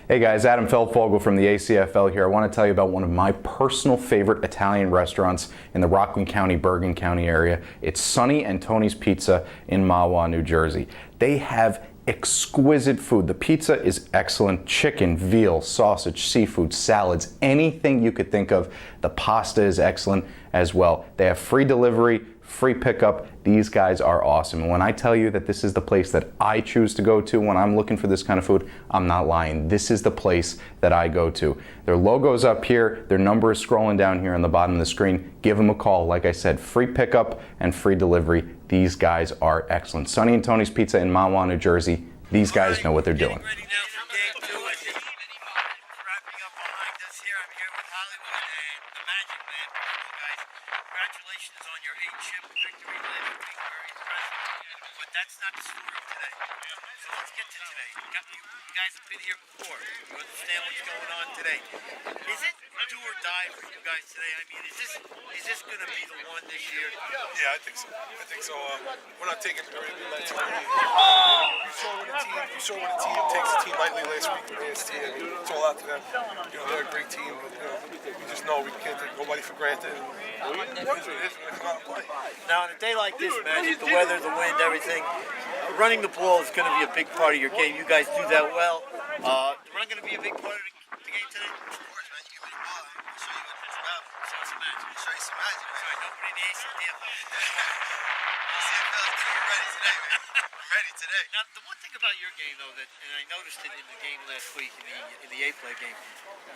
Hey guys, Adam Feldfogel from the ACFL here. I want to tell you about one of my personal favorite Italian restaurants in the Rockland County, Bergen County area. It's Sonny and Tony's Pizza in Mahwah, New Jersey. They have exquisite food. The pizza is excellent. Chicken, veal, sausage, seafood, salads, anything you could think of. The pasta is excellent as well. They have free delivery, free pickup. These guys are awesome. And when I tell you that this is the place that I choose to go to when I'm looking for this kind of food, I'm not lying. This is the place that I go to. Their logo's up here. Their number is scrolling down here on the bottom of the screen. Give them a call. Like I said, free pickup and free delivery. These guys are excellent. Sonny and Tony's Pizza in Mahwah, New Jersey. These guys know what they're doing. Congratulations on your 8-chip victory. Very impressive. But that's not the story of today. So let's get to today. You guys have been here before. You understand what's going on today. Is it do or die for you guys today? I mean, is this going to be the one this year? Yeah, I think so. We're not taking Arabian Nights lightly. You saw when a team takes a team lightly last week. The AST, I mean, it's all out to them. They're a great team, but we just know we can't take nobody for granted. Now, on a day like this, man, the weather, the wind, everything, running the ball is going to be a big part of your game. You guys do that well. Run going to be a big part of the game today? Of course, man. You give me the ball, I'll show you what it's about. Show some magic. Show you some magic. Sorry, nobody in the ACFL. ACFL, we're ready today, man. I'm ready today. Now, the one thing about your game, though, and I noticed it in the game last week, in the A-play game,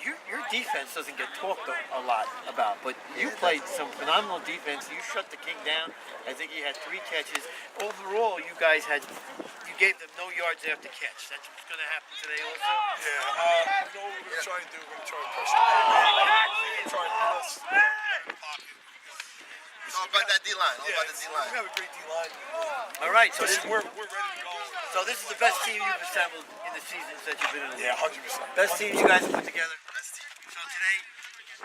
your defense doesn't get talked a lot about, but you played some phenomenal defense. You shut the King down. I think he had 3 catches. Overall, you gave them no yards after catch. That's what's going to happen today also? Yeah, you know what we're going to try and do? We're going to try and pressure the quarterback. We're going to try and put us in the pocket. It's all about that D-line. All about the D-line. We have a great D-line. All right, so we're ready to go. So this is the best team you've assembled in the seasons that you've been in. Yeah, 100%. Best team you guys have put together. Best team. So today,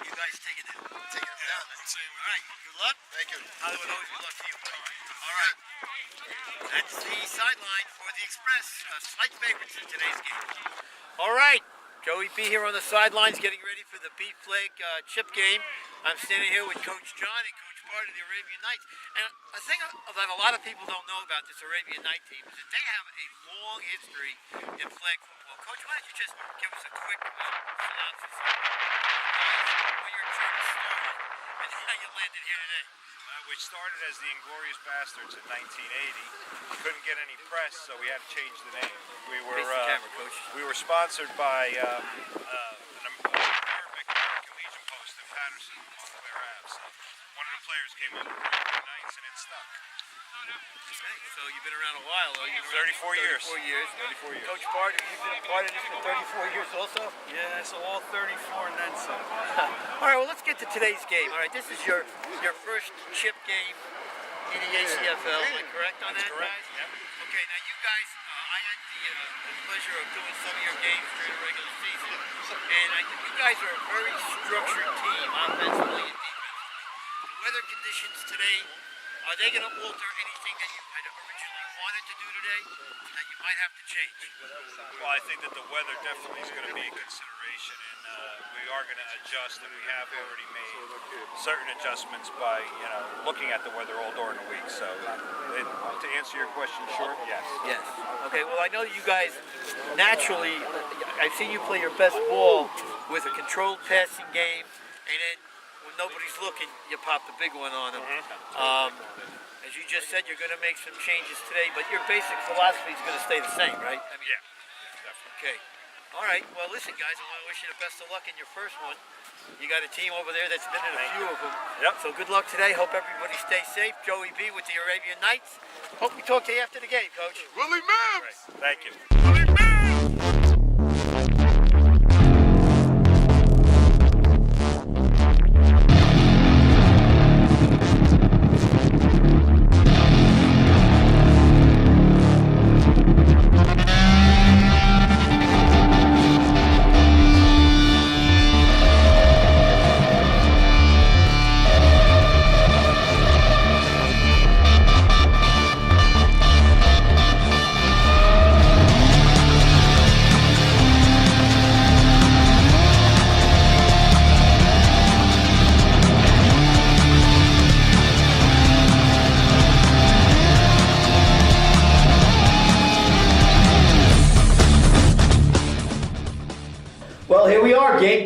you guys take it down. Taking them down, man. All right, good luck. Thank you. Hollywood, always good luck to you. All right. That's the sideline for the Express. Slight favorites in today's game. All right. Joey B here on the sidelines getting ready for the beef leg chip game. I'm standing here with Coach John and Coach Bart of the Arabian Nights. And a thing that a lot of people don't know about this Arabian Night team is that they have a long history in flag football. Coach, why don't you just give us a quick synopsis of where your journey started and how you landed here today? We started as the Inglorious Bastards in 1980. We couldn't get any press, so we had to change the name. We were sponsored by an Arabic American Legion post in Patterson, Montclair Ave. So one of the players came up with Arabian Nights, and it stuck. Okay, so you've been around a while, though. 34 years. 34 years. 34 years. Coach Bart, have you been a part of this for 34 years also? Yeah, so all 34 and then some. All right, well, let's get to today's game. All right, this is your first chip game in the ACFL. Am I correct on that? Correct. Guys? Yep. Okay, now you guys, I had the pleasure of doing some of your games during the regular season, and I think you guys are a very structured team, offensively and defensively. The weather conditions today, are they going to alter anything that you had originally wanted to do today that you might have to change? Well, I think that the weather definitely is going to be a consideration, and we are going to adjust, and we have already made certain adjustments by, looking at the weather all during the week. So, to answer your question short, yes. Yes. Okay, well, I know you guys naturally, I've seen you play your best ball with a controlled passing game, and then when nobody's looking, you pop the big one on them. As you just said, you're going to make some changes today, but your basic philosophy is going to stay the same, right? I mean, yeah, definitely. Okay. All right. Well, listen, guys, I want to wish you the best of luck in your first one. You got a team over there that's been in a few of them. Yep. So good luck today. Hope everybody stays safe. Joey B with the Arabian Nights. Hope we talk to you after the game, Coach. Willie Mims! Thank you. Willie Mims!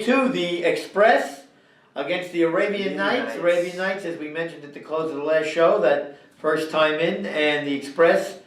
Game 2, the Express against the Arabian Nights. Arabian Nights, as we mentioned at the close of the last show, that first time in, and the Express,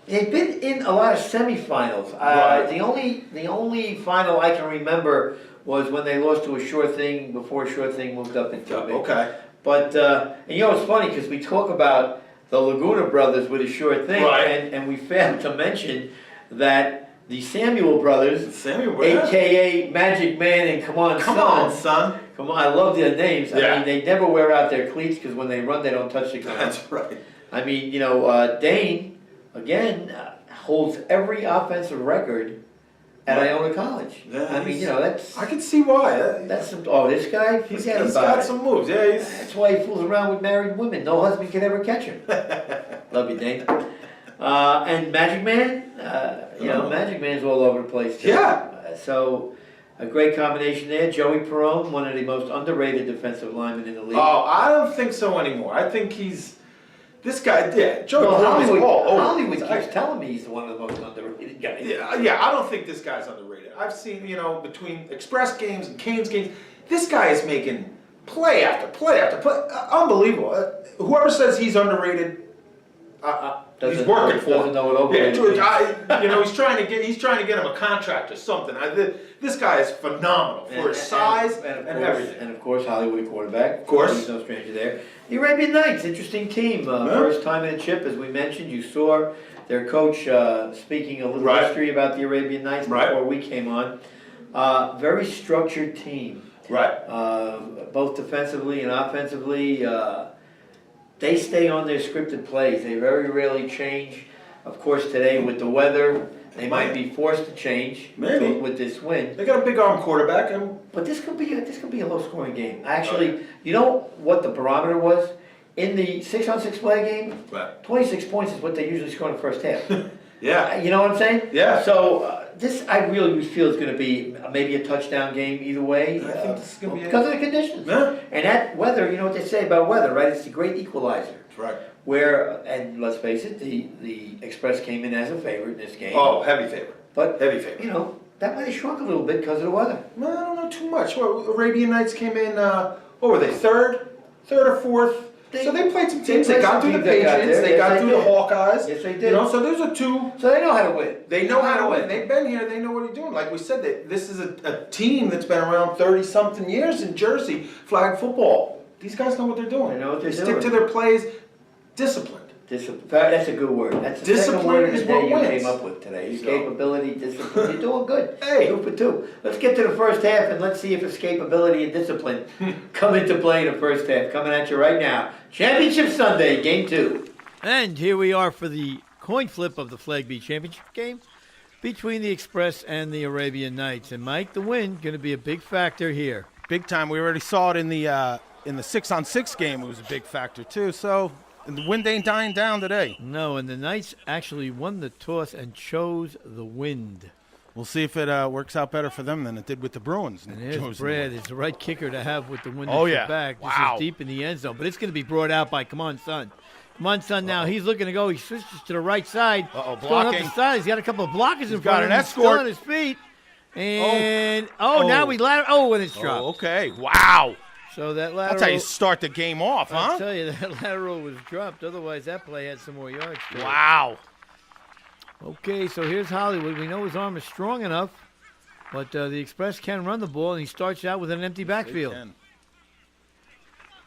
they've been in a lot of semifinals. Right. The only final I can remember was when they lost to a Sure Thing before Sure Thing moved up into it. Okay. But, and you know, it's funny because we talk about the Laguna brothers with a Sure Thing, Right. and we failed to mention that the Samuel brothers, yeah. AKA Magic Man and Come On Son. Come on, I love their names. I Yeah. mean, they never wear out their cleats because when they run, they don't touch the ground. That's right. I mean, you know, Dane, again, holds every offensive record at Iona College. Yeah, I mean, you know, that's... I can see why. That's some... Oh, this guy? He's Forget about got it. some moves. Yeah, he's... That's why he fools around with married women. No husband can ever catch him. Love you, Dane. And Magic Man, you know, Magic Man's all over the place too. Yeah. So, a great combination there. Joey Perone, one of the most underrated defensive linemen in the league. Oh, I don't think so anymore. I think he's... This guy, yeah, Joe Well, Perone is all over. Hollywood keeps telling me he's one of the most underrated guys. Yeah, I don't think this guy's underrated. I've seen, you know, between Express games and Canes games, this guy is making play after play after play. Unbelievable. Whoever says he's underrated, he's working for doesn't him. know what overrated you know, he's trying to get him a contract or something. This guy is phenomenal for his size and everything. And of course, Hollywood quarterback. Of course. He's no stranger there. The Arabian Nights, interesting team. First time in a chip, as we mentioned. You saw their coach speaking a little Right. history about the Arabian Nights before we came on. Very structured team. Right. Both defensively and offensively. They stay on their scripted plays. They very rarely change. Of course, today with the weather, they might be forced to change Maybe. with this wind. They got a big arm quarterback. But this could be a low-scoring game. Actually, you know what the barometer was in the 6-on-6 play game? Right. 26 points is what they usually score in the first half. Yeah. You know what I'm saying? Yeah. So this, I really feel, is going to be maybe a touchdown game either way. I think this is going to be because of the conditions. Yeah. And that weather, you know what they say about weather, right? It's the great equalizer. That's right. Where, and let's face it, the Express came in as a favorite in this game. Oh, heavy favorite. But Heavy favorite. you know, that might have shrunk a little bit because of the weather. No, I don't know too much. Well, Arabian Nights came in, what were they, third or fourth? So they played some teams. They got through the Patriots. They got through the Hawkeyes. Yes, they did. You know, so there's a two. So they know how to win. They know how to win. They've been here. They know what they're doing. Like we said, this is a team that's been around 30-something years in Jersey, flag football. These guys know what they're doing. They know what they're stick doing. to their plays. Disciplined. That's a good word. That's the second Discipline word of is the day what you wins. came up with today. So- Escapability, discipline. You're doing good. Hey. 2 for 2. Let's get to the first half and let's see if escapability and discipline come into play in the first half. Coming at you right now. Championship Sunday, Game 2. And here we are for the coin flip of the Flag Beach Championship game between the Express and the Arabian Nights. And Mike, the win, going to be a big factor here. Big time. We already saw it in the 6-on-6 game. It was a big factor too. So the wind ain't dying down today. No, and the Knights actually won the toss and chose the wind. We'll see if it works out better for them than it did with the Bruins. And there's Brad. It's the right kicker to have with the wind Oh, at your yeah. back. This Wow. is deep in the end zone, but it's going to be brought out by Come On Son. Come On Son now. He's looking to go. He switches to the right side. Uh-oh, He's going up blocking. the side. He's got a couple of blockers in got front of an him. He's still escort. on his feet. And, now we ladder. Oh, and it's dropped. Oh, okay. Wow. So that lateral. That's how you start the game off, I'll huh? tell you, that lateral was dropped. Otherwise, that play had some more yards. to it. Wow. Okay, so here's Hollywood. We know his arm is strong enough, but the Express can run the ball, and he starts out with an empty backfield.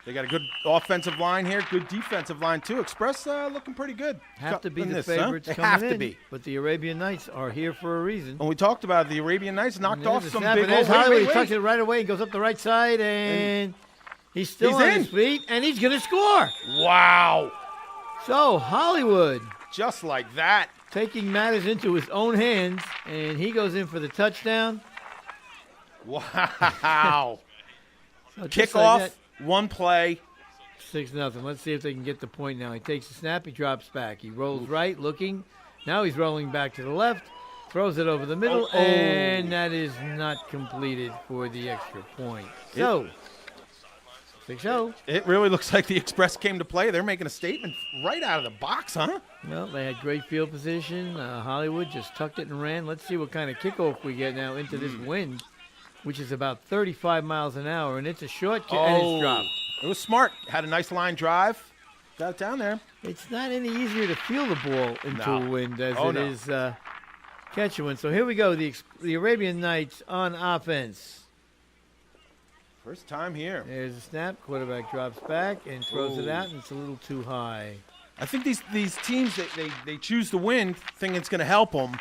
They got a good offensive line here, good defensive line too. Express looking pretty good. Have to be in the this, favorites They coming have in, to be. but the Arabian Nights are here for a reason. When we talked about it, the Arabian Nights knocked And there's off a some snap, big. and there's wait, Hollywood. wait, He tucks wait. it right away and goes up the right side, and he's still He's on in. his feet, and he's going to score. Wow. So Hollywood Just like that. taking matters into his own hands, and he goes in for the touchdown. Wow. So just Kickoff, like that, one play. 6-0. Let's see if they can get the point now. He takes the snap. He drops back. He rolls right, looking. Now he's rolling back to the left. Throws it over the middle, and that is not completed for the extra point. So, 6-0. It really looks like the Express came to play. They're making a statement right out of the box, huh? Well, they had great field position. Hollywood just tucked it and ran. Let's see what kind of kickoff we get now into this wind. which is about 35 miles an hour, and it's a short kick, and it's dropped. It was smart. Had a nice line drive. Got it down there. It's not any easier to feel the ball into a wind as it is catching one. So here we go, the Arabian Nights on offense. First time here. There's a snap. Quarterback drops back and throws it out, and it's a little too high. I think these teams, they choose the wind, thinking it's going to help them.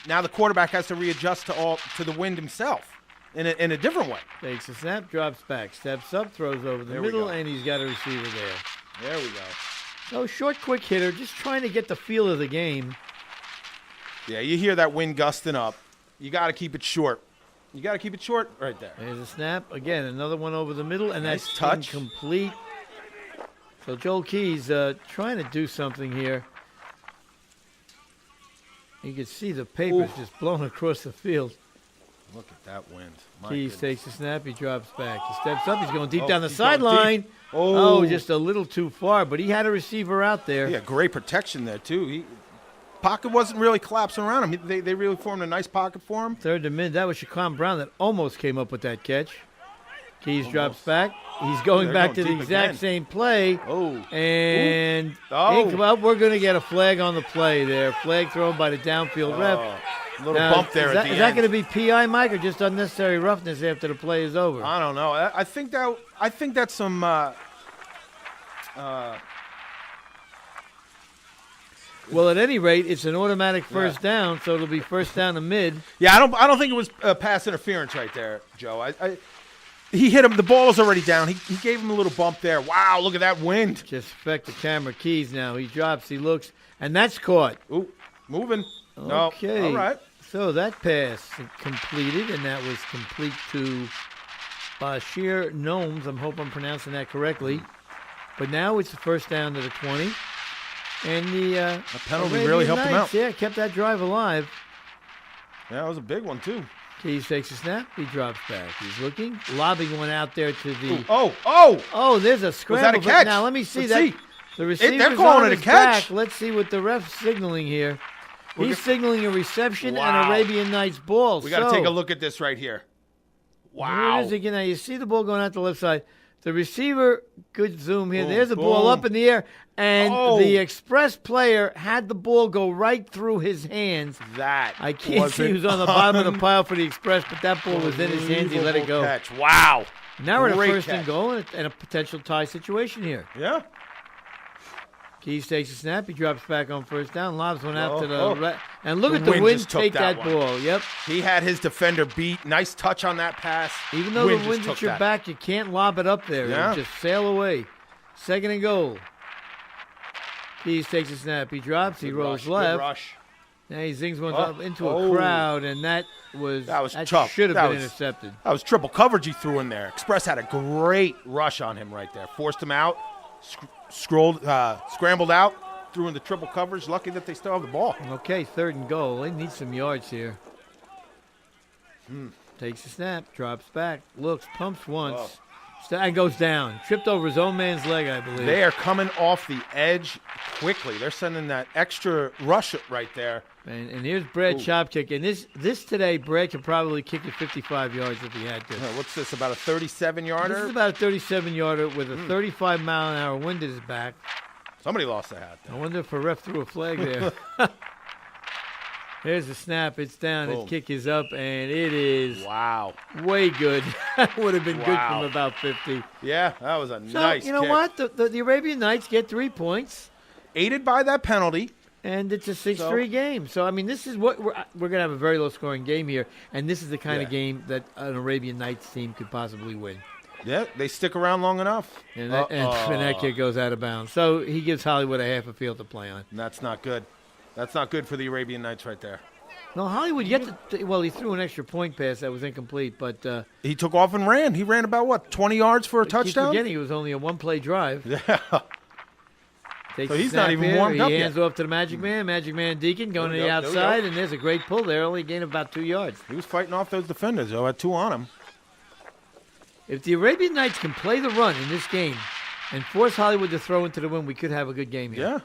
Now the quarterback has to readjust to the wind himself in a different way. Takes a snap, drops back, steps up, throws over the middle, and he's got a receiver there. There we go. So short, quick hitter, just trying to get the feel of the game. Yeah, you hear that wind gusting up. You got to keep it short. You got to keep it short right there. There's a snap. Again, another one over the middle, and Nice that's touch. incomplete. So Joel Keys trying to do something here. You can see the papers just blown across the field. Look at that wind. My Keys goodness. takes a snap. He drops back. He steps up. He's going deep down the he's going sideline. deep. Oh. Just a little too far, but he had a receiver out there. Yeah, great protection there, too. Pocket wasn't really collapsing around him. They really formed a nice pocket for him. Third to mid. That was Shaquan Brown that almost came up with that catch. Keys drops back. He's going back to the exact same play. And well, we're going to get a flag on the play there. Flag thrown by the downfield ref. A little bump there at the end. Is that going to be PI, Mike, or just unnecessary roughness after the play is over? I don't know. I think that's some well, at any rate, it's an automatic first down, so it'll be first down to mid. Yeah, I don't think it was pass interference right there, Joe. He hit him. The ball was already down. He gave him a little bump there. Wow, look at that wind. Just affect the camera. Keys now. He drops, he looks, and that's caught. Ooh, moving. Okay. No. All right. So that pass completed, and that was complete to Bashir Gnomes. I hope I'm pronouncing that correctly. But now it's the first down to the 20. And the penalty Arabian really helped him Nights, out. Yeah, kept that drive alive. Yeah, that was a big one, too. Keys takes a snap. He drops back. He's looking, lobbing one out there to the. Oh, there's a scramble. Was that a catch? Now let me see Let's that. see. The receiver's they're calling on it a his catch. back. Let's see what the ref's signaling here. He's signaling a reception and Arabian Nights ball. We got to take a look at this right here. Wow. Here it is again. Now you see the ball going out the left side. The receiver, good zoom here. Boom, There's the ball boom. up in the air. And the express player had the ball go right through his hands. I can't see who's on the bottom of the pile for the express, but that ball was in his hands. He let it go. Catch. Wow. Now we're at a Great first and catch. goal and a potential tie situation here. Yeah. Keys takes a snap. He drops back on first down. Lobs one out to the oh. right. And look The at the wind wind just took take that that one. ball. Yep. He had his defender beat. Nice touch on that pass. Even though the just wind's took at your that. back, you can't lob it up there. Yeah. It'll just sail away. Second and goal. Keys takes a snap. He drops. He rolls Good left. rush. Now he zings one up into a crowd, and that tough. should have That been was- intercepted. That was triple coverage he threw in there. Express had a great rush on him right there. Forced him out. Scrambled out. Threw in the triple coverage. Lucky that they still have the ball. Okay, third and goal. They need some yards here. Takes a snap, drops back, looks, pumps once, and goes down. Tripped over his own man's leg, I believe. They are coming off the edge quickly. They're sending that extra rush right there. And here's Brad chop kick. And this today, Brad could probably kick it 55 yards if he had to. What's this, about a 37-yarder? This is about a 37-yarder with a 35-mile-an-hour wind at his back. Somebody lost a hat. I wonder if a ref threw a flag there. Here's the snap. It's down. Boom. His kick is up, and it is way good. That would have been good Wow. from about 50. Yeah, that was a So, nice you know kick. what? The Arabian Nights get 3 points. Aided by that penalty. And it's a 6-3 game. So, I mean, this is what we're going to have a very low-scoring game here, and this is the kind of game that an Arabian Nights team could possibly win. Yeah, they stick around long enough. And that kick goes out of bounds. So he gives Hollywood a half a field to play on. And that's not good. That's not good for the Arabian Nights right there. No, Hollywood he threw an extra point pass that was incomplete, but he took off and ran. He ran about 20 yards for a touchdown. Keep forgetting it was only a one-play drive. Yeah. Takes So a he's snap not even here. warmed up He yet. hands off to the Magic Man. Magic Man Deacon going to There the we go, there we outside, go. and there's a great pull there. Only gain of about 2 yards. He was fighting off those defenders, though. Had 2 on him. If the Arabian Nights can play the run in this game and force Hollywood to throw into the wind, we could have a good game here. Yeah.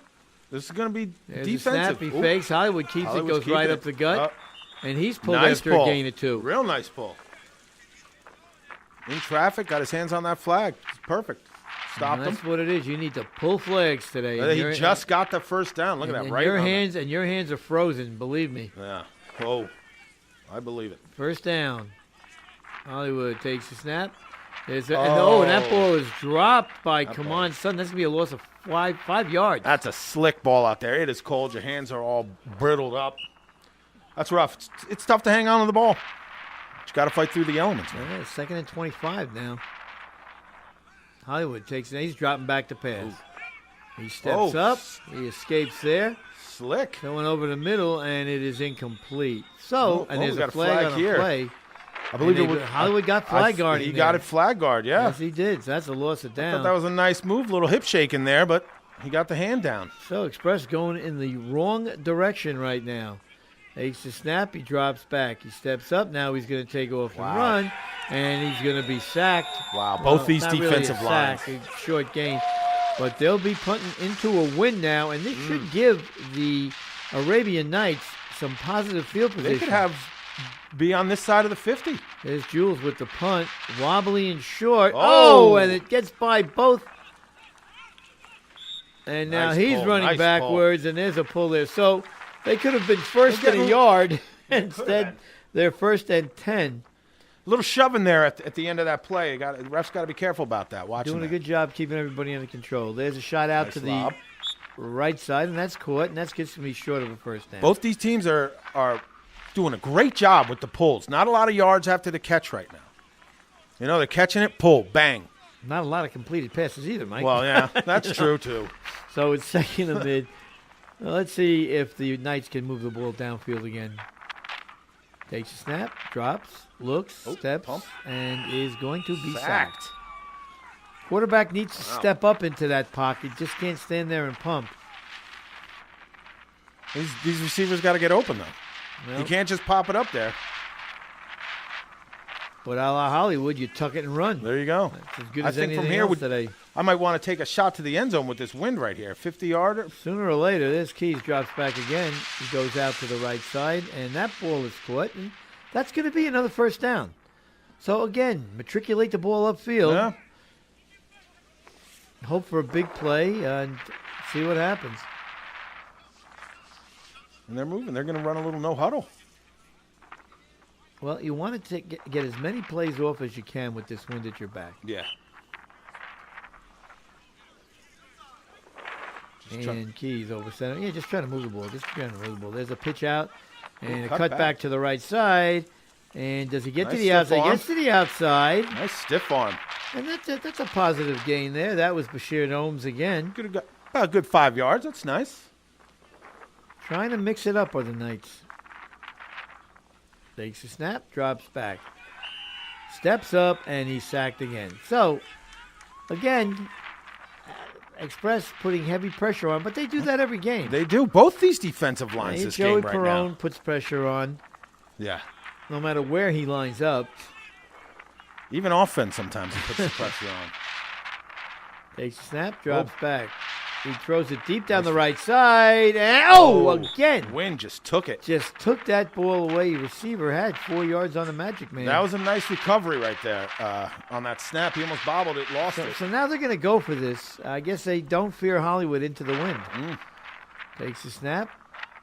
This is going to be There's defensive. A snap. He Ooh. fakes. Hollywood keeps Hollywood's it, goes right keeping up the gut. And he's pulled nice after pull. a gain of 2. Real nice pull. In traffic, got his hands on that flag. It's perfect. Stopped him. That's what it is. You need to pull flags today. And He just got the first down. Look at that. Right your on hands and your hands are frozen. Believe me. Yeah. Oh, I believe it. First down. Hollywood takes the snap. And that ball is dropped by Son. That's going to be a loss of 5 yards. That's a slick ball out there. It is cold. Your hands are all brittled up. That's rough. It's tough to hang on to the ball. But you got to fight through the elements, man. Yeah, 2nd and 25 now. Hollywood takes it. He's dropping back to pass. He steps up. He escapes there. Slick. Going over the middle, and it is incomplete. So, and there's got a flag on here. A play. I believe Hollywood got flag guard. He got it flag guard, yeah. Yes, he did. So that's a loss of down. I thought that was a nice move. Little hip shaking there, but he got the hand down. So Express going in the wrong direction right now. Takes the snap. He drops back. He steps up. Now he's going to take off and run, and he's going to be sacked. Wow, both these defensive lines. A short gain. But they'll be punting into a win now, and this should give the Arabian Knights some positive field position. They could be on this side of the 50. There's Jules with the punt. Wobbly and short. Oh, and it gets by both. And now he's running backwards, and there's a pull there. So they could have been first and a yard. Instead, they're first and 10. A little shoving there at the end of that play. The refs got to be careful about that. Doing a good job keeping everybody under control. There's a shot out to the right side, and that's caught, and that's gets to be short of a first down. Both these teams are doing a great job with the pulls. Not a lot of yards after the catch right now. You know, they're catching it, pull, bang. Not a lot of completed passes either, Mike. Well, yeah, that's true, too. So it's 2nd and mid. Well, let's see if the Knights can move the ball downfield again. Takes a snap, drops, looks, steps, and is going to be sacked. Quarterback needs to step up into that pocket. Just can't stand there and pump. These receivers got to get open, though. Well, you can't just pop it up there. But a la Hollywood, you tuck it and run. There you go. That's as good as anything else today. I might want to take a shot to the end zone with this wind right here. 50-yarder. Sooner or later, this Keys drops back again. He goes out to the right side, and that ball is caught. And that's going to be another first down. So, again, matriculate the ball upfield. Yeah. Hope for a big play and see what happens. And they're moving. They're going to run a little no huddle. Well, you want to get as many plays off as you can with this wind at your back. Yeah. And Keys over center. Yeah, just trying to move the ball. There's a pitch out and a cut back to the right side. And does he get to the outside? Gets to the outside. Nice stiff arm. And that's a positive gain there. That was Bashir Ohms again. Could have got about a good 5 yards. That's nice. Trying to mix it up are the Knights. Takes a snap, drops back. Steps up, and he's sacked again. So, again, Express putting heavy pressure on, but they do that every game. They do. Both these defensive lines this game right now. Joey Perrone puts pressure on. Yeah. No matter where he lines up. Even offense sometimes he puts the pressure on. Takes a snap, drops back. He throws it deep down the right side. And, again. Wind just took it. Just took that ball away. Receiver had 4 yards on the Magic Man. That was a nice recovery right there on that snap. He almost bobbled it, lost it. So now they're going to go for this. I guess they don't fear Hollywood into the wind. Takes a snap,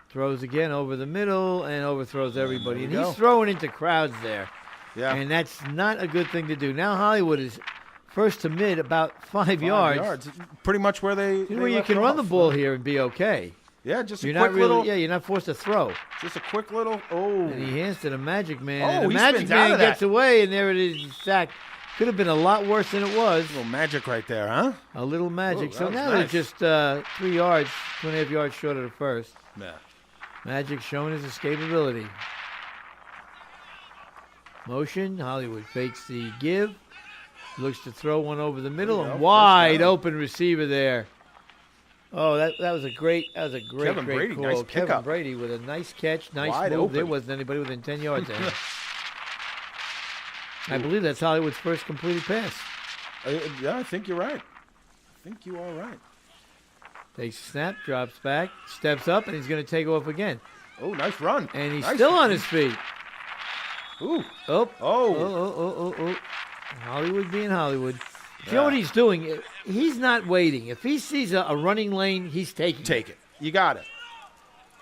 throws again over the middle, and overthrows everybody. And he's throwing into crowds there. Yeah. And that's not a good thing to do. Now Hollywood is first to mid, about 5 yards. Pretty much where they you can run the ball here and be okay. Yeah, just you're a quick little. Yeah, you're not forced to throw. Just a quick little. And he hands to the Magic Man. And the he Magic spins out Man of that. gets away, and there it is. He's sacked. Could have been a lot worse than it was. A little magic right there, huh? A little magic. So now nice. they're just 3 yards, 2.5 yards short of the first. Yeah. Magic showing his escapability. Motion. Hollywood fakes the give. Looks to throw one over the middle, and wide open receiver there. Oh, that was a great Kevin Brady, call. nice Kevin pickup. Brady with a nice catch, nice Wide move. open. There wasn't anybody within 10 yards there. I believe that's Hollywood's first completed pass. Yeah, I think you're right. I think you are right. Takes a snap, drops back, steps up, and he's going to take off again. Oh, nice run. And he's still on his feet. Ooh. Oh. Hollywood being Hollywood. You know what he's doing? He's not waiting. If he sees a running lane, he's taking Take it. You got it.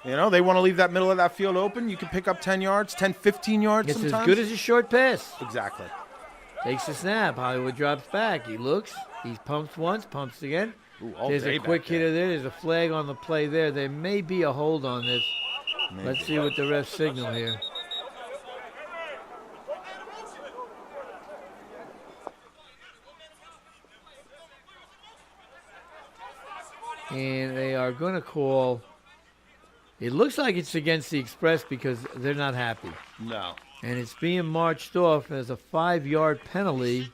You know, they want to leave that middle of that field open. You can pick up 10 yards, 10, 15 yards It's sometimes. as good as a short pass. Exactly. Takes the snap. Hollywood drops back. He looks. He pumps once, pumps again. Ooh, all There's day a quick back there. hitter there. There's a flag on the play there. There may be a hold on this. Let's see what the refs signal here. And they are going to call. It looks like it's against the Express because they're not happy. No. And it's being marched off as a 5-yard penalty.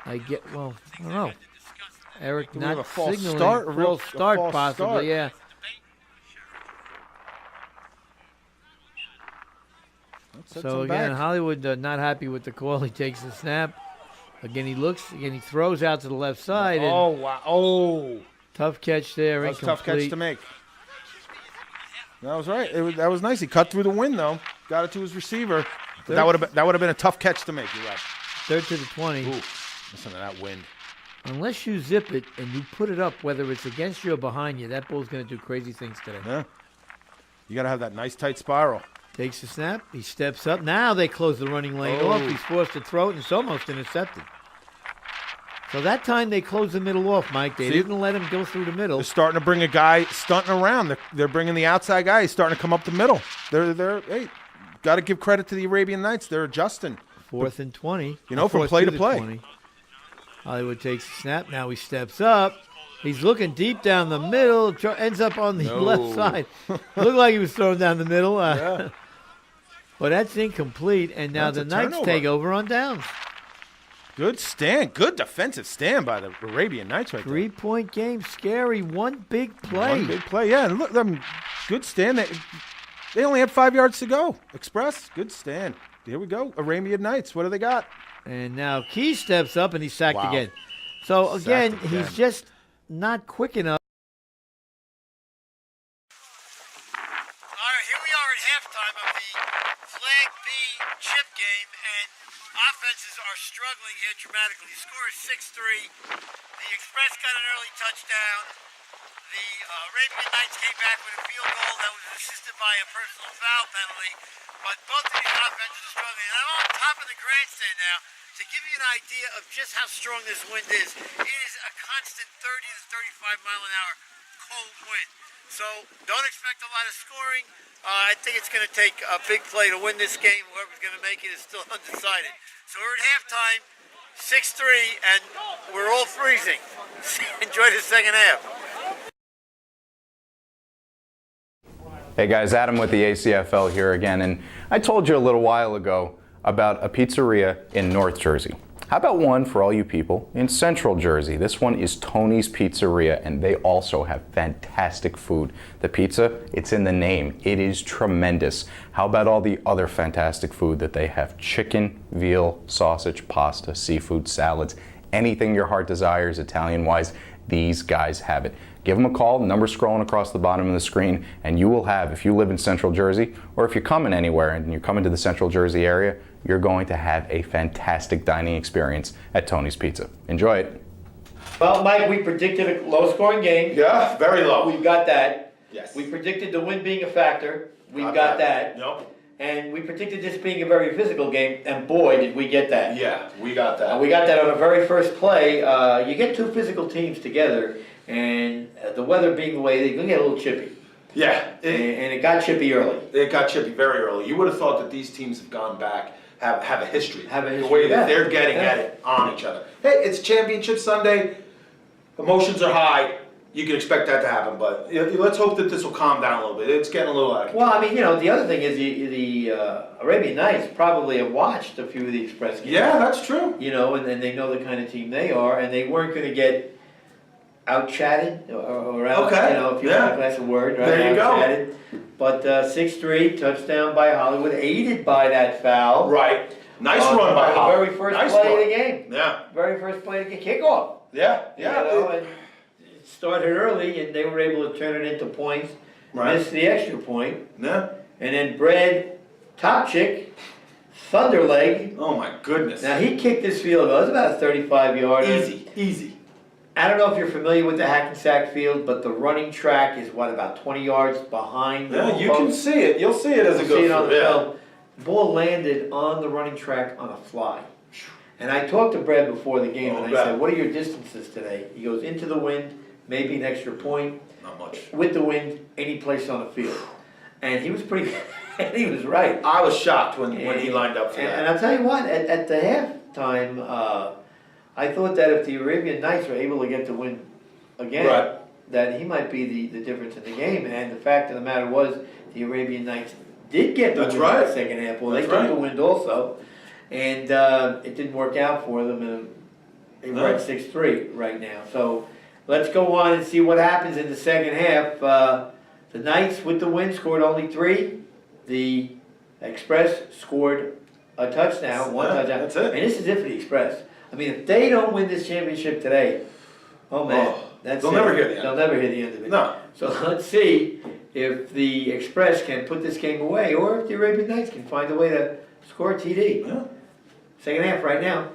I don't know. Eric Do we have not a false signaling. start? A real- False a start, false possibly, start. yeah. Sets So him again, back. Hollywood not happy with the call. He takes the snap. Again, he looks. Again, he throws out to the left side. And Oh, wow. Oh. tough catch there. That was a tough catch incomplete. to make. That was right. That was nice. He cut through the wind, though. Got it to his receiver. But that would have been a tough catch to make. You're right. Third to the 20. Ooh, listen to that wind. Unless you zip it and you put it up, whether it's against you or behind you, that ball's going to do crazy things today. Yeah. You got to have that nice tight spiral. Takes the snap. He steps up. Now they close the running lane Oh. off. He's forced to throw it, and it's almost intercepted. So that time they closed the middle off, Mike. They See? didn't let him go through the middle. They're starting to bring a guy stunting around. They're bringing the outside guy. He's starting to come up the middle. Hey, got to give credit to the Arabian Nights. They're adjusting. 4th and 20. You know, from Fourth play to the play. 20. Hollywood takes the snap. Now he steps up. He's looking deep down the middle. Ends up on the No. left side. Looked like he was thrown down the middle. But that's incomplete. And now That's the a Knights turnover. take over on downs. Good stand. Good defensive stand by the Arabian Nights right there. 3-point game. Scary. One big play. One big play. Yeah, and look, good stand. They only had 5 yards to go. Express, good stand. Here we go. Arabian Nights. What do they got? And now Key steps up and he's sacked Wow. again. So again, Sacked again. he's just not quick enough. All right, here we are at halftime of the Flag B chip game, and offenses are struggling here dramatically. The score is 6-3. The Express got an early touchdown. The Arabian Knights came back with a field goal that was assisted by a personal foul penalty, but both of these offenses are struggling. And I'm on top of the grandstand now to give you an idea of just how strong this wind is. It is a constant 30 to 35 mile an hour cold wind. So don't expect a lot of scoring. I think it's going to take a big play to win this game. Whoever's going to make it is still undecided. So we're at halftime, 6-3, and we're all freezing. Enjoy the second half. Hey guys, Adam with the ACFL here again, and I told you a little while ago about a pizzeria in North Jersey. How about one for all you people in Central Jersey? This one is Tony's Pizzeria, and they also have fantastic food. The pizza, it's in the name. It is tremendous. How about all the other fantastic food that they have? Chicken, veal, sausage, pasta, seafood, salads, anything your heart desires Italian-wise, these guys have it. Give them a call, number scrolling across the bottom of the screen, and you will have, if you live in Central Jersey, or if you're coming anywhere and you're coming to the Central Jersey area, you're going to have a fantastic dining experience at Tony's Pizza. Enjoy it. Well, Mike, we predicted a low-scoring game. Yeah, very low. We've got that. Yes. We predicted the wind being a factor. We've got that. Yep. And we predicted this being a very physical game, and boy, did we get that. Yeah, we got that. We got that on the very first play. You get two physical teams together, and the weather being the way, they're going to get a little chippy. Yeah, And it got chippy early. it got chippy very early. You would have thought that these teams have gone back, have a history. Have a The history, way that yeah. they're getting Yeah. at it on each other. Hey, it's Championship Sunday. Emotions are high. You can expect that to happen, but let's hope that this will calm down a little bit. It's getting a little out of control. Well, I mean, the other thing is the Arabian Nights probably have watched a few of the Express games. Yeah, that's true. And then they know the kind of team they are, and they weren't going to get out-chatted or out, Okay, if you yeah. want to class a word, right? There you go. Out-chatted. But 6-3, touchdown by Hollywood, aided by that foul. Right. Nice run by the Hop. very first Nice play run. of the game. Yeah. Very first play of the kickoff. Yeah. Yeah. And it started early, and they were able to turn it into points. Right. Missed the extra point. Yeah. And then Brad Topchick Thunderleg. Oh my goodness. Now he kicked this field goal. It was about a 35-yarder. Easy. I don't know if you're familiar with the Hackensack field, but the running track is about 20 yards behind the Yeah, you can see it. You'll see it as it see it goes on the through. Yeah. film. The ball landed on the running track on a fly. And I talked to Brad before the game, and I said, what are your distances today? He goes, into the wind, maybe an extra point. Not much. With the wind, any place on the field. And he was pretty, and he was right. I was shocked when he lined up for that. And I'll tell you what, at the halftime, I thought that if the Arabian Knights were able to get the win again, that he might be the difference in the game. And the fact of the matter was, the Arabian Knights did get the win in the second half. Well, they took the win also. And it didn't work out for them, and we're at 6-3 right now. So let's go on and see what happens in the second half. The Knights, with the win, scored only 3. The Express scored a touchdown, one touchdown. That's it. And this is it for the Express. I mean, if they don't win this championship today, oh man, they'll never hear the end. They'll never hear the end of it. No. So let's see if the Express can put this game away, or if the Arabian Knights can find a way to score a TD. Yeah. Second half right now.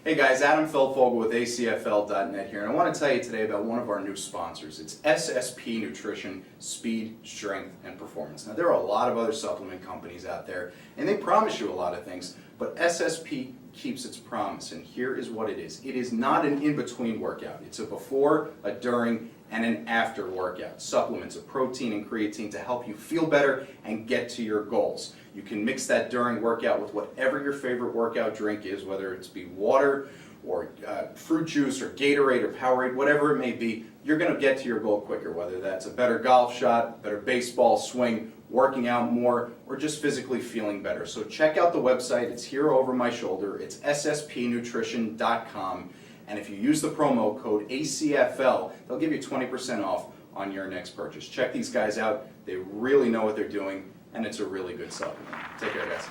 Hey guys, Adam Feldfogel with ACFL.net here, and I want to tell you today about one of our new sponsors. It's SSP Nutrition, Speed, Strength, and Performance. Now there are a lot of other supplement companies out there, and they promise you a lot of things, but SSP keeps its promise, and here is what it is. It is not an in-between workout. It's a before, a during, and an after workout. Supplements of protein and creatine to help you feel better and get to your goals. You can mix that during workout with whatever your favorite workout drink is, whether it's be water or fruit juice or Gatorade or Powerade, whatever it may be. You're going to get to your goal quicker, whether that's a better golf shot, better baseball swing, working out more, or just physically feeling better. So check out the website. It's here over my shoulder. It's sspnutrition.com. And if you use the promo code ACFL, they'll give you 20% off on your next purchase. Check these guys out. They really know what they're doing, and it's a really good supplement. Take care, guys.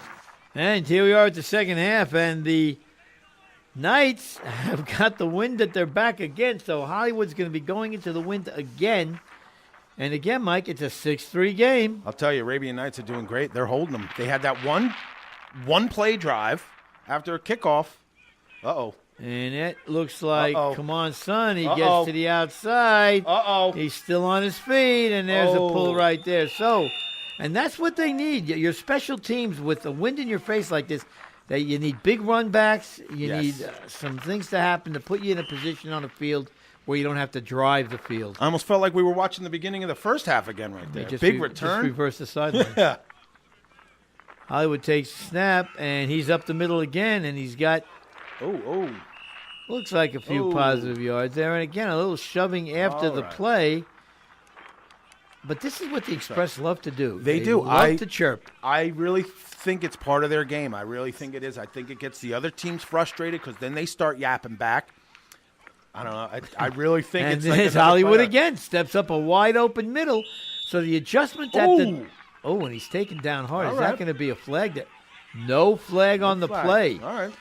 And here we are at the second half, and the Knights have got the wind at their back again, so Hollywood's going to be going into the wind again. And again, Mike, it's a 6-3 game. I'll tell you, Arabian Knights are doing great. They're holding them. They had that one play drive after a kickoff. Uh-oh. And it looks like, come on, son. He Uh-oh. gets to the outside. Uh-oh. He's still on his feet, and there's a pull right there. So, and that's what they need. Your special teams with the wind in your face like this, that you need big run backs. You need some things to happen to put you in a position on the field where you don't have to drive the field. I almost felt like we were watching the beginning of the first half again right there. Big return. Just reverse the sideline. Yeah. Hollywood takes the snap, and he's up the middle again, and he's got looks like a few positive yards there. And again, a little shoving after the play. But this is what the Express love to do. They do. Love to chirp. I really think it's part of their game. I really think it is. I think it gets the other teams frustrated because then they start yapping back. I don't know. I really think and it's like there's Hollywood again. Steps up a wide open middle. So the adjustment at the... Oh, and he's taken down hard. Is that going to be a flag? No flag on the play. All right.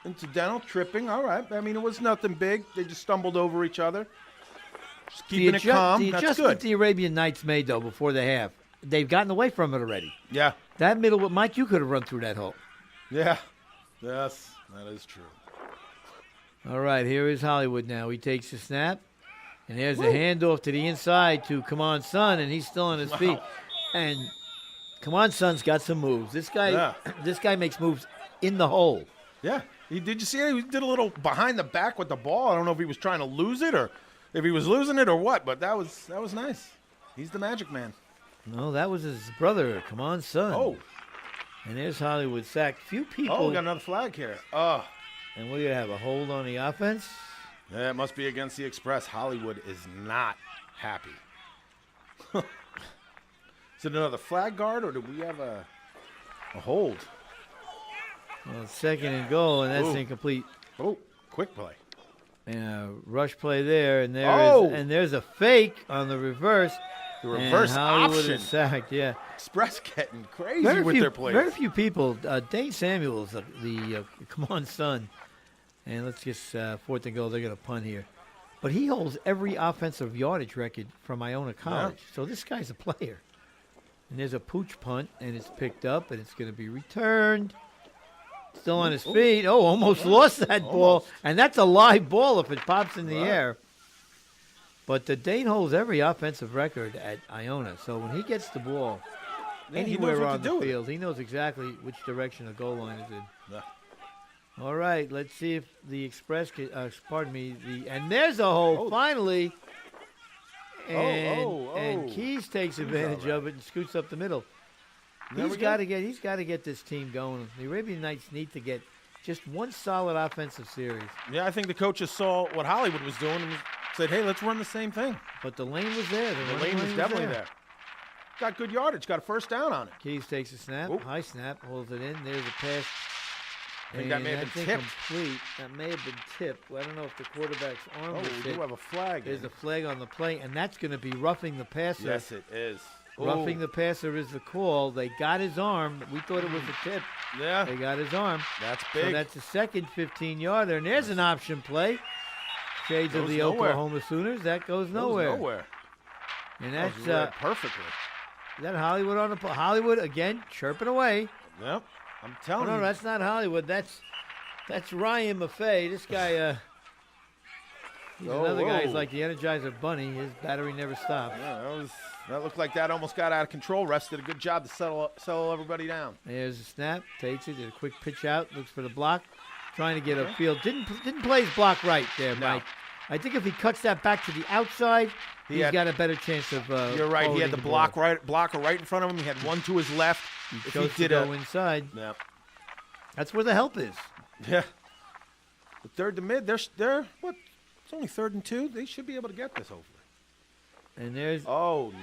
Incidental, tripping. All right. I mean, it was nothing big. They just stumbled over each other. Just keeping it calm. The That's adjustment good. the Arabian Knights made, though, before the half, they've gotten away from it already. Yeah. That middle, Mike, you could have run through that hole. Yeah. Yes, that is true. All right, here is Hollywood now. He takes the snap, and there's a handoff to the inside to Come On Son, and he's still on his feet. And Come On Son's got some moves. This guy makes moves in the hole. Yeah. Did you see it? He did a little behind the back with the ball. I don't know if he was trying to lose it or if he was losing it or what, but that was nice. He's the magic man. No, that was his brother. Come On Son. Oh. And there's Hollywood sacked. Few people. Oh, we got another flag here. Oh. And we're going to have a hold on the offense. Yeah, it must be against the Express. Hollywood is not happy. Is it another flag guard, or do we have a hold? Well, it's second and goal, and that's incomplete. Oh, quick play. And rush play there, and there's a fake on the reverse. The reverse option. Is sacked, yeah. Express getting crazy with their plays. Very few people. Dane Samuels, the Come On Son, and let's just fourth and goal. They're going to punt here. But he holds every offensive yardage record from Iona College. Yeah. So this guy's a player. And there's a pooch punt, and it's picked up, and it's going to be returned. Still on his feet. Oh, almost lost that ball. And that's a live ball if it pops in the air. But Dane holds every offensive record at Iona. So when he gets the ball anywhere on the field, he knows exactly which direction the goal line is in. Yeah. All right, let's see if the Express can, and there's a hole finally. And Keys takes advantage of it and scoots up the middle. He's got to get this team going. The Arabian Knights need to get just one solid offensive series. Yeah, I think the coaches saw what Hollywood was doing and said, hey, let's run the same thing. But the lane was there. The lane was definitely there. Got good yardage. Got a first down on it. Keys takes a snap. High snap. Holds it in. There's a pass. I think that may have been tipped. Complete. That may have been tipped. Well, I don't know if the quarterback's arm was hit. We do have a flag. There's a flag on the play, and that's going to be roughing the passer. Yes, it is. Roughing the passer is the call. They got his arm. We thought it was a tip. Yeah. They got his arm. That's big. So that's the second 15-yarder, and there's an option play. Shades of the Oklahoma Sooners. That goes nowhere. And that's perfectly. Is that Hollywood on the Hollywood again, chirping away. Yep. I'm telling you. No, that's not Hollywood. That's Ryan Maffei. This guy, he's another guy. He's like the Energizer Bunny. His battery never stops. Yeah, that looked like that almost got out of control. Refs did a good job to settle everybody down. There's a snap. Takes it. Did a quick pitch out. Looks for the block. Trying to get a field. Didn't play his block right there, Mike. I think if he cuts that back to the outside, he's got a better chance of. You're right. He had the blocker right in front of him. He had one to his left. He chose to go inside. Yeah. That's where the help is. Yeah. The third to mid, they're what? It's only 3rd and 2. They should be able to get this, hopefully. And there's no.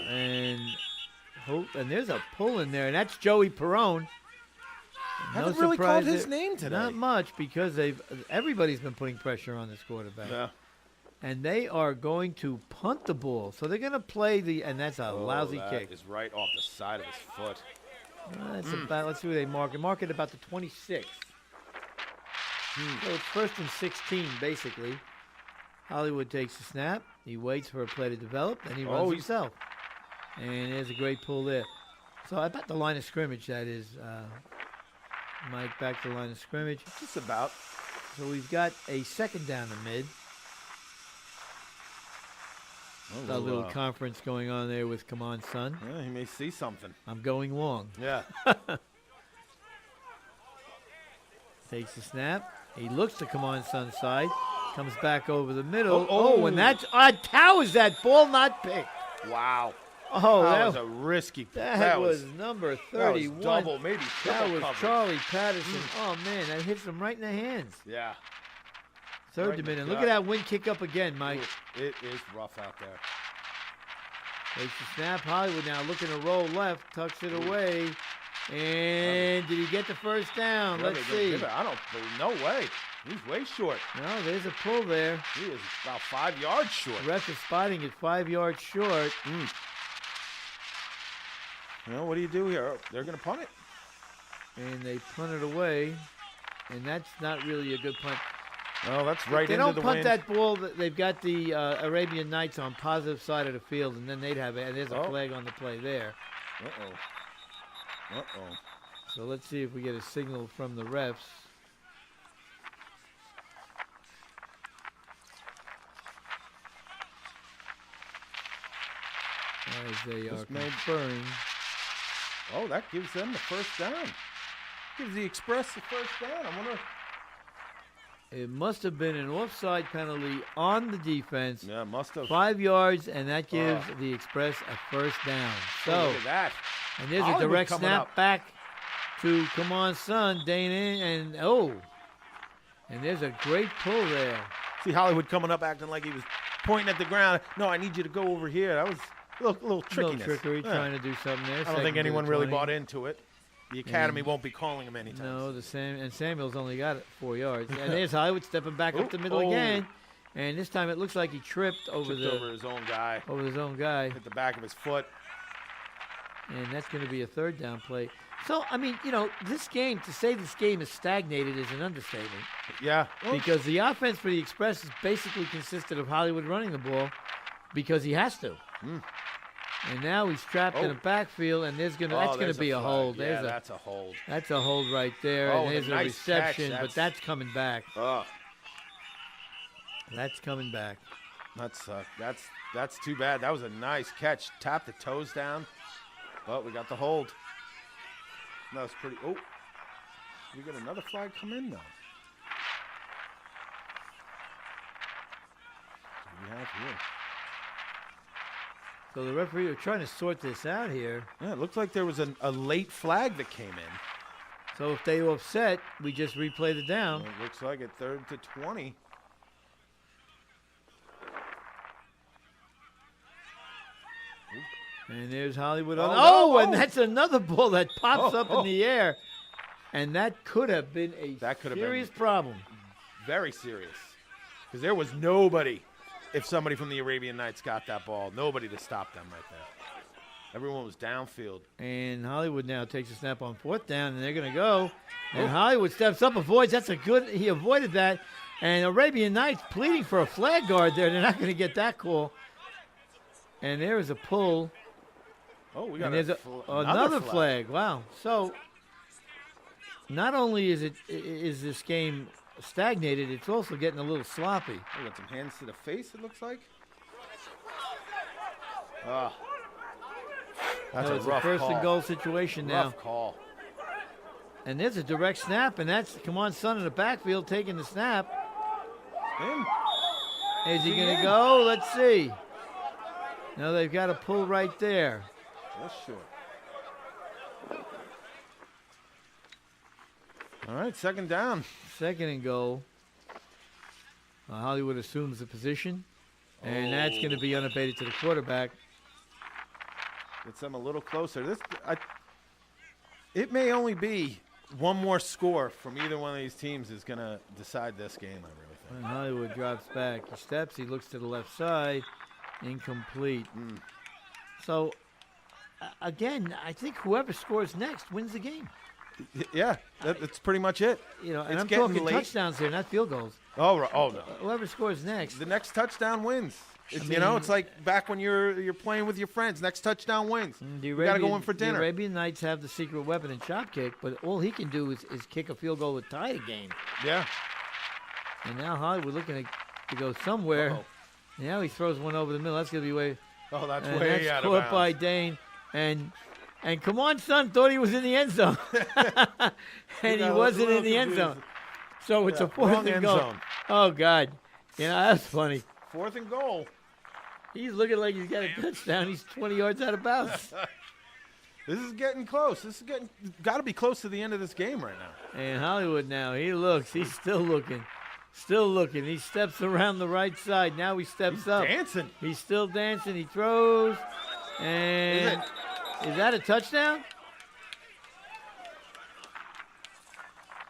And there's a pull in there, and that's Joey Perrone. Haven't really called his name today. Not much because everybody's been putting pressure on this quarterback. Yeah. And they are going to punt the ball, so they're going to play and that's a lousy kick. That is right off the side of his foot. That's about. Let's see where they mark it. Mark it about the 26. So it's 1st and 16, basically. Hollywood takes the snap. He waits for a play to develop, then he runs himself. And there's a great pull there. So I bet the line of scrimmage, that is, Mike, back to the line of scrimmage. Just about. So we've got a 2nd down to mid. A little conference going on there with Come On Son. Yeah, he may see something. I'm going long. Yeah. Takes the snap. He looks to Come On Son's side. Comes back over the middle. And that's how is that ball not picked? Wow. Oh, that was a risky play. That was number 31. That was double, maybe triple That was coverage. Charlie Patterson. Oh, man, that hits him right in the hands. Yeah. 3rd to mid. And look at that wind kick up again, Mike. It is rough out there. Takes the snap. Hollywood now looking to roll left. Tucks it away. And did he get the first down? Let's see. I don't. No way. He's way short. No, there's a pull there. He is about 5 yards short. The ref is spotting it 5 yards short. Well, what do you do here? They're going to punt it. And they punt it away. And that's not really a good punt. Oh, that's right into the wind. They don't punt that ball. They've got the Arabian Knights on positive side of the field, and then they'd have it. And there's a flag on the play there. So let's see if we get a signal from the refs. As they are conferring. Oh, that gives them the first down. Gives the Express the first down. I wonder. It must have been an offside penalty on the defense. Yeah, must have. 5 yards, and that gives the Express a first down. So, look at that. And there's a direct snap back to Come On Son, Dana, and there's a great pull there. See Hollywood coming up acting like he was pointing at the ground. No, I need you to go over here. That was a little trickiness. Little trickery, trying to do something there. I don't think anyone really bought into it. The Academy won't be calling him anytime. No, Samuel's only got 4 yards. And there's Hollywood stepping back up the middle again. And this time it looks like he tripped over his own guy. Over his own guy. Hit the back of his foot. And that's going to be a 3rd down play. So, I mean, this game, to say this game is stagnated is an understatement. Yeah. Because the offense for the Express has basically consisted of Hollywood running the ball because he has to. And now he's trapped in the backfield, and that's gonna be a hold. Yeah, that's a hold. That's a hold right there. Oh, and there's nice a reception, catch. but that's coming back. Oh, That's coming back. that's too bad. That was a nice catch. Tap the toes down, but we got the hold. That was pretty. Oh, we got another flag come in though. What do we have here? So the referee are trying to sort this out here. Yeah, it looked like there was a late flag that came in. So if they offset, we just replay the down. Well, it looks like at 3rd to 20. And there's Hollywood. And that's another ball that pops up in the air. And that could have been a serious problem. Very serious. Because there was nobody, if somebody from the Arabian Nights got that ball, nobody to stop them right there. Everyone was downfield. And Hollywood now takes a snap on 4th down, and they're going to go. And Hollywood steps up, avoids. He avoided that. And Arabian Nights pleading for a flag guard there. They're not going to get that call. And there is a pull. Oh, we got another flag. Wow. So not only is this game stagnated, it's also getting a little sloppy. We got some hands to the face, it looks like. That's a rough first call. and goal situation now. Rough call. And there's a direct snap, and that's Come Son in the backfield taking the snap. Is he going to go? Let's see. No, they've got a pull right there. That's short. All right, 2nd down. 2nd and goal. Hollywood assumes the position, and that's going to be unabated to the quarterback. Gets them a little closer. It may only be one more score from either one of these teams is going to decide this game, I really think. And Hollywood drops back. He steps. He looks to the left side. Incomplete. So, again, I think whoever scores next wins the game. Yeah, that's pretty much it. And I'm talking touchdowns here, not field goals. Oh, right. Oh, no. Whoever scores next. The next touchdown wins. It's like back when you're playing with your friends. Next touchdown wins. You got to go in for dinner. The Arabian Nights have the secret weapon in chop kick, but all he can do is kick a field goal to tie the game. Yeah. And now Hollywood looking to go somewhere. Uh-oh. Now he throws one over the middle. That's going to be way. Oh, that's and way that's out of caught bounds. by Dane. And Come Son thought he was in the end zone. And he wasn't in the end zone. So it's a 4th and goal. Zone. Oh, God. That's funny. 4th and goal. He's looking like he's got a touchdown. He's 20 yards out of bounds. This is getting close. Got to be close to the end of this game right now. And Hollywood now, he looks. He's still looking. Still looking. He steps around the right side. Now he steps up. Dancing. He's still dancing. He throws. And is that a touchdown?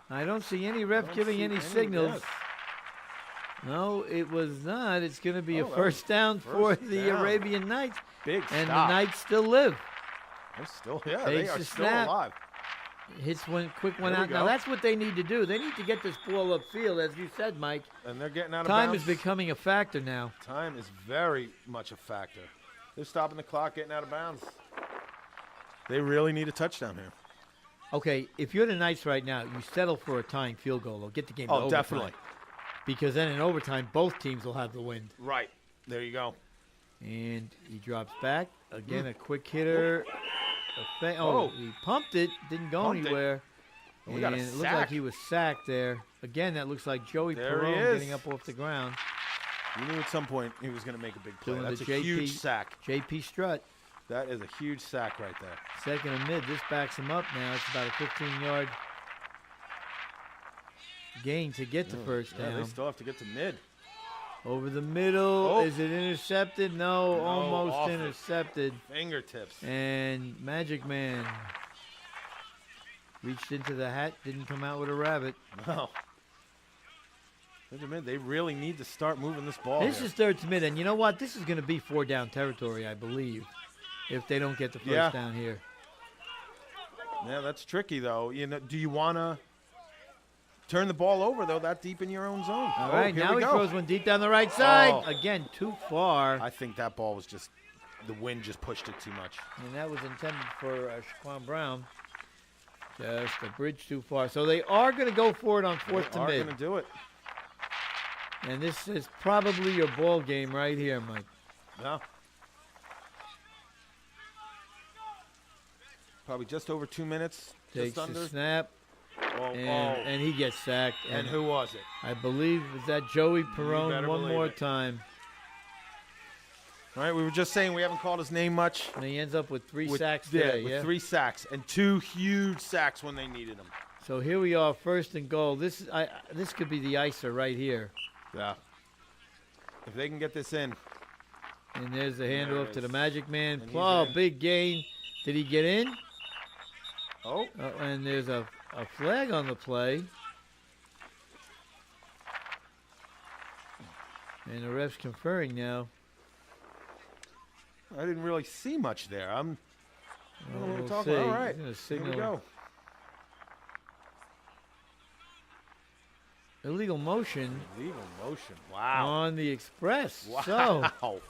I don't see any ref giving any signals. Yes. No, it was not. It's going to be a 1st down for the Arabian Nights. Big and stop. the Knights still live. They're still, they Takes are the still snap. alive. Hits one quick one There we out. Now go. that's what they need to do. They need to get this ball upfield, as you said, Mike. And they're getting out of Time bounds. is becoming a factor now. Time is very much a factor. They're stopping the clock, getting out of bounds. They really need a touchdown here. Okay, if you're the Knights right now, you settle for a tying field goal. They'll get the game to overtime. Definitely. Because then in overtime, both teams will have the win. Right. There you go. And he drops back. Again, a quick hitter. He pumped it. Didn't go anywhere. We got a and it looked sack. like he was sacked there. Again, that looks like Joey There he Perone is. getting up off the ground. You knew at some point he was going to make a big play. Doing That's a the huge sack. JP Strutt. That is a huge sack right there. 2nd and mid. This backs him up now. It's about a 15-yard gain to get to 1st down. They still have to get to mid. Over the middle. Oh. Is it intercepted? No, almost off it. intercepted. Fingertips. And Magic Man reached into the hat, didn't come out with a rabbit. No. They really need to start moving this ball. This is 3rd to mid, and you know what? This is going to be 4-down territory, I believe, if they don't get the 1st down here. Yeah, that's tricky, though. Do you want to turn the ball over, though, that deep in your own zone? All right, here now we he go. throws one deep down the right side. Oh. Again, too far. I think that ball was just the wind just pushed it too much. And that was intended for Shaquan Brown. Just a bridge too far. So they are going to go for it on fourth to mid. They're going to do it. And this is probably your ball game right here, Mike. Yeah. Probably just over 2 minutes. Takes just under. the snap. And he gets sacked. And who was it? I believe, was that Joey Perone one more time. All right, we were just saying we haven't called his name much. And he ends up with 3 sacks today, with 3 sacks and 2 huge sacks when they needed him. So here we are, first and goal. This could be the icer right here. Yeah. If they can get this in. And there's the handoff to the Magic Man. And Oh, big gain. Did he get in? Oh. And there's a flag on the play. And the ref's conferring now. I didn't really see much there. We'll talking. see. All right. He's gonna Here signal. we go. Illegal motion. Illegal motion. Wow. On the Express. Wow. So,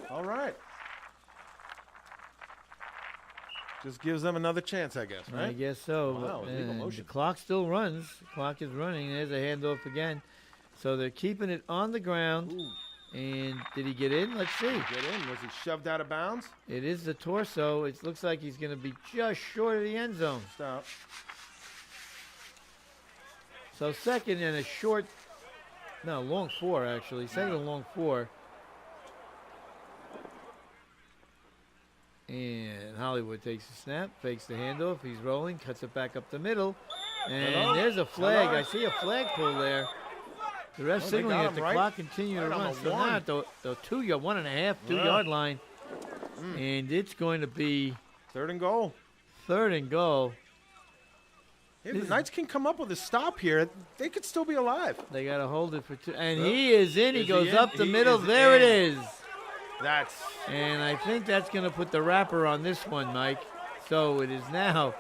all right. Just gives them another chance, I guess, right? I guess so. Wow, illegal And motion. the clock still runs. The clock is running. There's a handoff again. So they're keeping it on the ground. Ooh. And did he get in? Let's see. Get in. Was he shoved out of bounds? It is the torso. It looks like he's going to be just short of the end zone. Stop. So second and a short, no, long 4 actually. Second and long 4. And Hollywood takes the snap, fakes the handoff. He's rolling, cuts it back up the middle. And there's a flag. I see a flag pull there. The ref signaling that the clock continue to run. So now at the 1.5, 2-yard line. And it's going to be third and goal. Third and goal. Hey, the Knights can come up with a stop here. They could still be alive. They got to hold it for 2. And he is in. He Is goes he in? up the He middle. is There it in. is. That's. And I think that's going to put the wrapper on this one, Mike. So it is now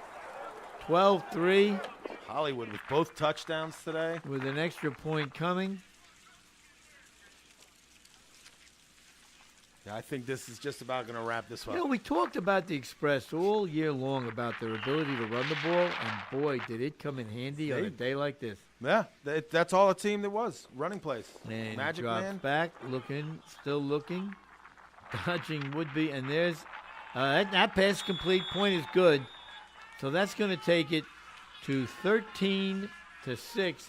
12-3. Hollywood with both touchdowns today. With an extra point coming. Yeah, I think this is just about going to wrap this one. You know, we talked about the Express all year long about their ability to run the ball, and boy, did it come in handy on a day like this. Yeah, that's all a team that was. Running plays. And Magic drops Man. back, looking, still looking, dodging would-be, and there's that pass complete. Point is good. So that's going to take it to 13-6,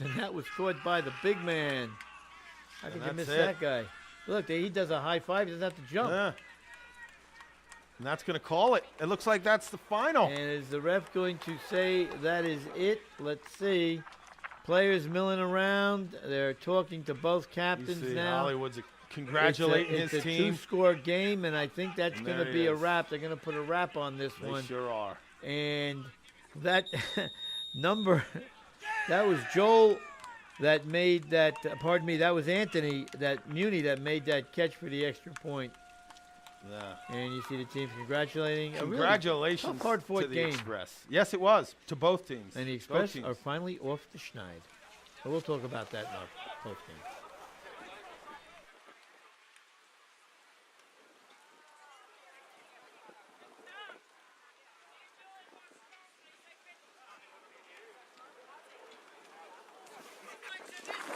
and that was caught by the big man. How could you miss that guy? Look, he does a high five. He doesn't have to jump. Yeah. And that's going to call it. It looks like that's the final. And is the ref going to say that is it? Let's see. Players milling around. They're talking to both captains You see now. Hollywood's congratulating his it's team. a 2-score game, and I think that's And going there to he be a is. wrap. They're going to put a wrap on this They one. sure are. And that number, that was Joel that made that, pardon me, that was Anthony, that Muni that made that catch for the extra point. Yeah. And you see the teams congratulating. Congratulations a really hard-fought to the game. Express. Yes, it was. To both teams. And the Both Express teams. are finally off the schneid. But we'll talk about that in our post game.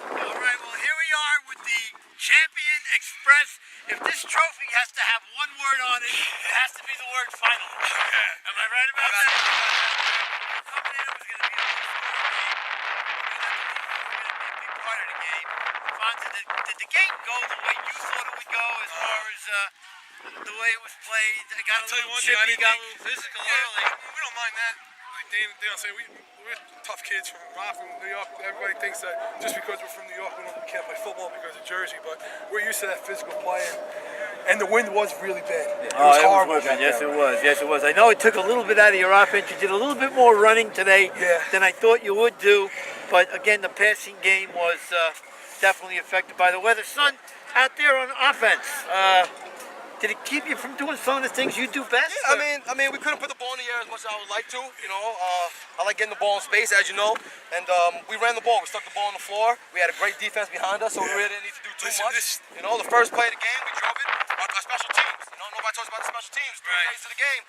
All right, well, here we are with the Champion Express. If this trophy has to have one word on it, it has to be the word final. Am I right about that? Coming in, it was going to be a big part of the game. Fonzie, did the game go the way you thought it would go as far as the way it was played? It got a little chippy, got a little physical early. We don't mind that. Like they don't say we're tough kids from Rockland, New York. Everybody thinks that just because we're from New York, we can't play football because of Jersey. But we're used to that physical play, and the wind was really bad. It was horrible. Yes, it was. Yes, it was. I know it took a little bit out of your offense. You did a little bit more running today than I thought you would do. But again, the passing game was definitely affected by the weather. Son, out there on offense, did it keep you from doing some of the things you do best? Yeah, I mean, we couldn't put the ball in the air as much as I would like to. You know, I like getting the ball in space, as you know, and we ran the ball. We stuck the ball on the floor. We had a great defense behind us, so we really didn't need to do too much. You know, the first play of the game, we drove it. Our special teams, special teams. 3 days to the game,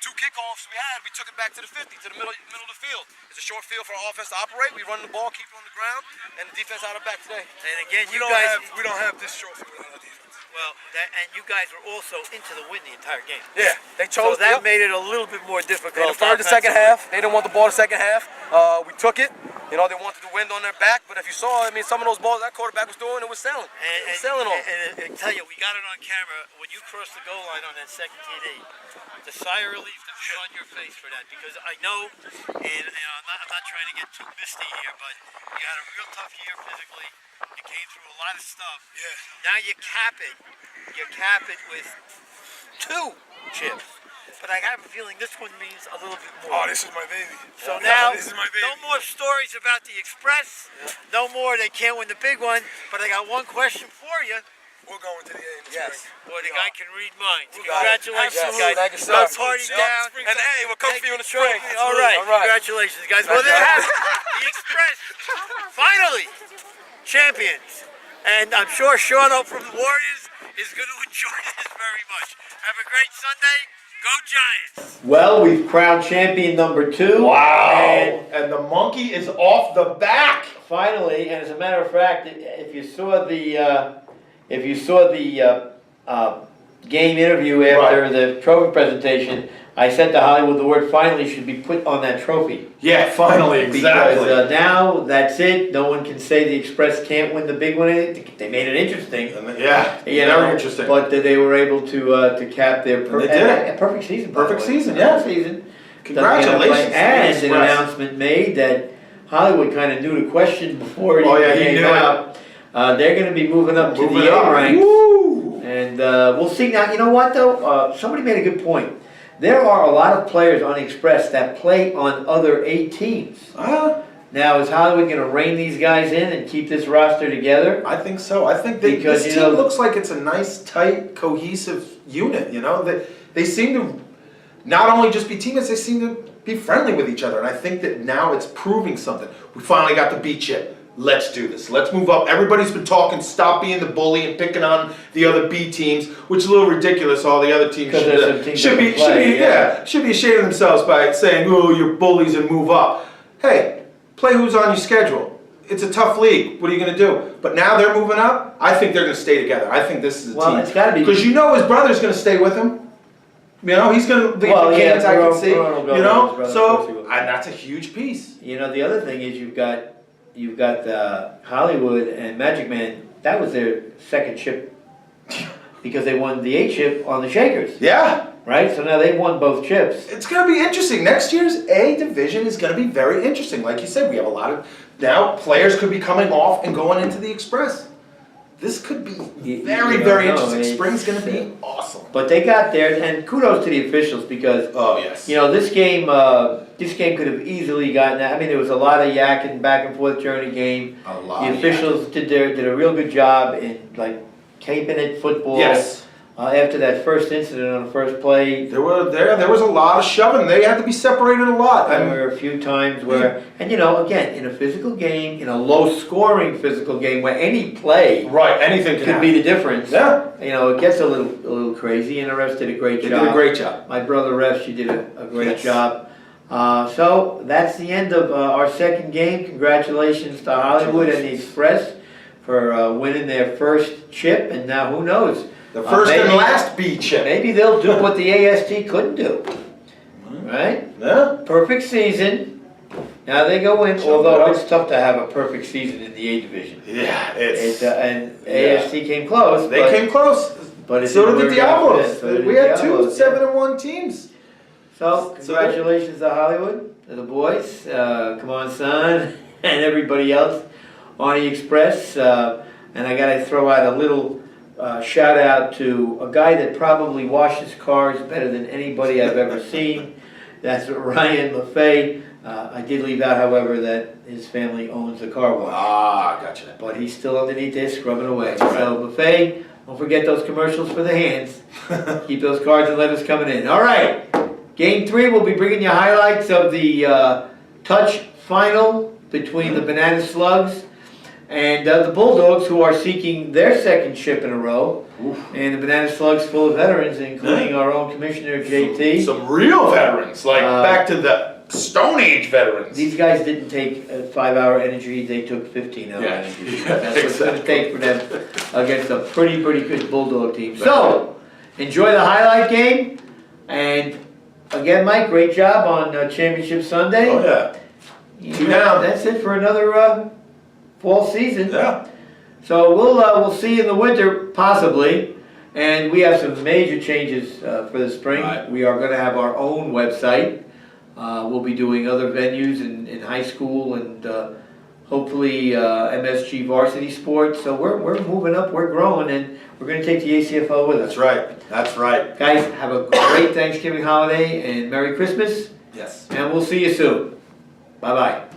2 kickoffs we took it back to the 50, to the middle of the field. It's a short field for our offense to operate. We run the ball, keep it on the ground, and the defense out of back today. And again, We don't have this short field without our defense. well, and you guys were also into the win the entire game. Yeah, they chose So that made it a little bit more They difficult. deferred the second half. They didn't want the ball the second half. We took it. You know, they wanted the wind on their back, but if you saw, I mean, some of those balls that quarterback was doing, it was sailing. It was sailing on. And I tell you, we got it on camera. When you crossed the goal line on that second TD, the sigh of relief that was on your face for that, because I know, and I'm not trying to get too misty here, but you had a real tough year physically. You came through a lot of stuff. Yeah. Now you cap it. You cap it with 2 chips. But I have a feeling this one means a little bit more. Oh, this is my baby. So now, this is my baby. no more stories about the Express. No more, they can't win the big one. But I got one question for you. We're going to the A in the Yes. spring. Boy, the guy can read minds. got it. Congratulations, Absolutely. guys. Thank you, sir. Go party Yeah. down. And hey, we'll come for you in the spring. All right. All right. Congratulations, guys. Well, there you have it. The Express, finally, champions. And I'm sure Sean from the Warriors is going to enjoy this very much. Have a great Sunday. Go Giants. Well, we've crowned champion number 2. Wow. And And the monkey is off the back. finally, and as a matter of fact, if you saw the game interview after Right. the trophy presentation, I said to Hollywood the word "finally" should be put on that trophy. Yeah, finally, exactly. Because now that's it. No one can say the Express can't win the big one. They made it interesting. Yeah, very interesting. But they were able to cap their They did it. a perfect season. by the Perfect way. season, yeah. Perfect season. Congratulations to the And an Express. announcement made that Hollywood kind of knew the question before it Oh, yeah, even he came knew it. out. They're going to be moving up to Moving the up. A ranks. Woo! And we'll see. Now, you know what, though? Somebody made a good point. There are a lot of players on the Express that play on other A teams. Now, is Hollywood going to rein these guys in and keep this roster together? I think so. I think Because, this you team know- looks like it's a nice, tight, cohesive unit. You know, they seem to not only just be teammates, they seem to be friendly with each other. And I think that now it's proving something. We finally got the B chip. Let's do this. Let's move up. Everybody's been talking, stop being the bully and picking on the other B teams, which is a little ridiculous. All the other teams Because there's some teams should that be, can play, should be ashamed of themselves by saying, "Oh, you're bullies," and move up. Hey, play who's on your schedule. It's a tough league. What are you going to do? But now they're moving up. I think they're going to stay together. I think this is a Well, team. it's gotta be- Because you know his brother's going to stay with him. You know, he's going to be Well, the yeah, Canes I can Ronald see. will go You with know, his brother, of course he so will. and that's a huge piece. You know, the other thing is you've got Hollywood and Magic Man. That was their second chip because they won the A chip on the Shakers, Yeah. right? So now they've won both chips. It's going to be interesting. Next year's A division is going to be very interesting. Like you said, we have a lot of now players could be coming off and going into the Express. This could be very, don't very know. interesting. It's- Spring's going to be awesome. But they got there, and kudos to the officials because Oh yes. you know this game could have easily gotten. I mean, there was a lot of yakking back and forth during the game. A lot. The officials did a real good job in like keeping it football. Yes. After that first incident on the first play, There was a lot of shoving. They had to be separated a lot. there And were a few times where, and you know, again, in a physical game, in a low-scoring physical game where any play right, anything could be the difference. Yeah. You know, it gets a little crazy, and the refs did a great They job. did a great job. My brother refs, she did a great Yes. job. So that's the end of our second game. Congratulations to Hollywood and the Express for winning their first chip, and now who knows? The first maybe- and last B chip. Maybe they'll do what the AST couldn't do. Right? Yeah. Perfect season. Now they go in, although it's tough to have a perfect season in the A division. Yeah, it's. And AST came close. They came close. But it So didn't did the work out for Diablos. them. So did We the had two Diablos, yeah. 7-1 teams. So congratulations to Hollywood, to the boys. Come on, son, and everybody else on the Express. And I got to throw out a little shout out to a guy that probably washes cars better than anybody I've ever seen. That's Ryan LaFay. I did leave out, however, that his family owns a car wash. Ah, gotcha. But he's still underneath there scrubbing away. So LaFay, don't forget those commercials for the hands. Keep those cards and letters coming in. All right. Game 3, we'll be bringing you highlights of the touch final between the Banana Slugs And the Bulldogs, who are seeking their second ship in a row, and the Banana Slug's full of veterans, including our own Commissioner JT. Some real veterans, like back to the Stone Age veterans. These guys didn't take 5-hour energy, they took 15-hour energy. That's what it's going to take for them against a pretty good Bulldog team. So, enjoy the highlight game, and again, Mike, great job on Championship Sunday. Oh yeah. 2 down. That's it for another fall season. Yeah. So we'll see you in the winter, possibly, and we have some major changes for the spring. Right. We are going to have our own website. We'll be doing other venues in high school and hopefully MSG varsity sports. So we're moving up, we're growing, and we're going to take the ACFL with us. That's right. That's right. Guys, have a great Thanksgiving holiday and Merry Christmas. Yes. And we'll see you soon. Bye-bye.